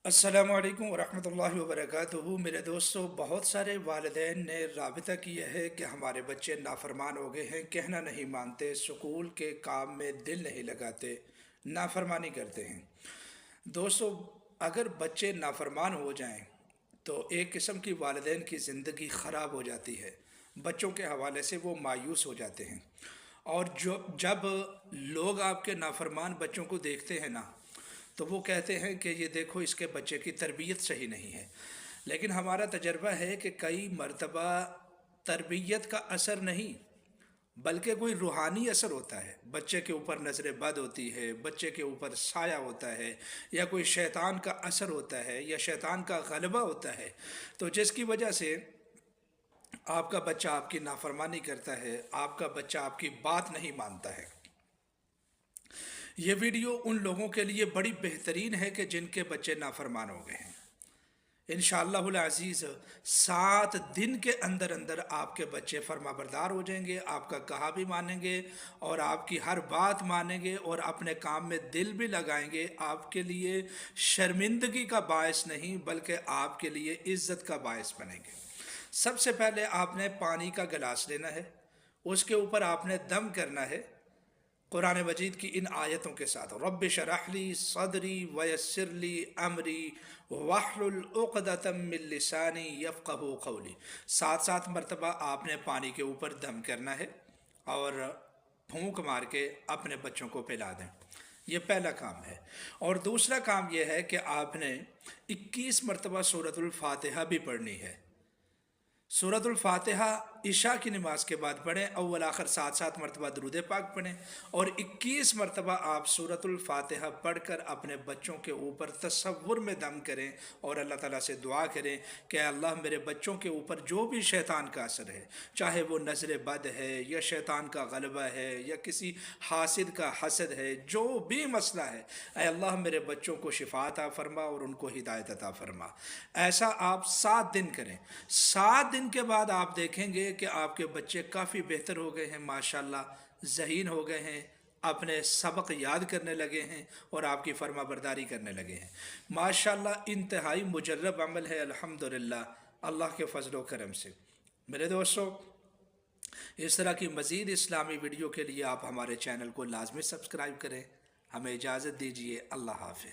अस्सलामु अलैकुम वरहमतुल्लाहि वबरकातुहू। मेरे दोस्तों, बहुत सारे वालिदैन ने राबिता किया है कि हमारे बच्चे नाफरमान हो गए हैं, कहना नहीं मानते, स्कूल के काम में दिल नहीं लगाते, नाफरमानी करते हैं। दोस्तों, अगर बच्चे नाफरमान हो जाएं तो एक किस्म की वालिदैन की ज़िंदगी ख़राब हो जाती है। बच्चों के हवाले से वो मायूस हो जाते हैं। और जो जब लोग आपके नाफरमान बच्चों को देखते हैं ना, तो वो कहते हैं कि ये देखो, इसके बच्चे की तरबियत सही नहीं है। लेकिन हमारा तजर्बा है कि कई मर्तबा तरबियत का असर नहीं, बल्कि कोई रूहानी असर होता है। बच्चे के ऊपर नज़र बद होती है, बच्चे के ऊपर साया होता है, या कोई शैतान का असर होता है, या शैतान का गलबा होता है, तो जिसकी वजह से आपका बच्चा आपकी नाफरमानी करता है, आपका बच्चा आपकी बात नहीं मानता है। ये वीडियो उन लोगों के लिए बड़ी बेहतरीन है कि जिनके बच्चे नाफरमान हो गए हैं। इंशाअल्लाहुल अज़ीज़ 7 दिन के अंदर अंदर आपके बच्चे फर्माबरदार हो जाएंगे, आपका कहा भी मानेंगे और आपकी हर बात मानेंगे और अपने काम में दिल भी लगाएंगे। आपके लिए शर्मिंदगी का बायस नहीं, बल्कि आपके लिए इज़्ज़त का बायस बनेंगे। सबसे पहले आपने पानी का गिलास लेना है, उसके ऊपर आपने दम करना है कुरान मजीद की इन आयतों के साथ। रब्बि शरह ली सदरी वयस्सिर ली अमरी वाहलुल उक़दतम मिन लिसानी यफ़क़हू क़ौली। 7 मरतबा आपने पानी के ऊपर दम करना है और फूंक मार के अपने बच्चों को पिला दें। ये पहला काम है। और दूसरा काम यह है कि आपने 21 मरतबा सूरतुल फातिहा भी पढ़नी है। सूरतुल फातिहा इशा की नमाज के बाद पढ़ें, अव्वल आखिर 7 मरतबा दरूद पाक पढ़ें और 21 मरतबा आप सूरतुल फातिहा पढ़कर अपने बच्चों के ऊपर तसव्वुर में दम करें और अल्लाह ताला से दुआ करें कि अल्लाह मेरे बच्चों के ऊपर जो भी शैतान का असर है, चाहे वो नज़र बद है या शैतान का गलबा है या किसी हासिद का हसद है, जो भी मसला है, ऐ अल्लाह मेरे बच्चों को शिफा अता फरमा और उनको हिदायत अता फरमा। ऐसा आप 7 दिन करें। 7 दिन के बाद आप देखेंगे कि आपके बच्चे काफ़ी बेहतर हो गए हैं, माशाल्लाह ज़हीन हो गए हैं, अपने सबक याद करने लगे हैं और आपकी फर्मा बरदारी करने लगे हैं। माशाल्लाह इंतहाई मुजर्रब अमल है, अल्हम्दुलिल्लाह, अल्लाह के फजल व करम से। मेरे दोस्तों, इस तरह की मज़ीद इस्लामी वीडियो के लिए आप हमारे चैनल को लाजमी सब्सक्राइब करें। हमें इजाज़त दीजिए। अल्लाह हाफ़िज़।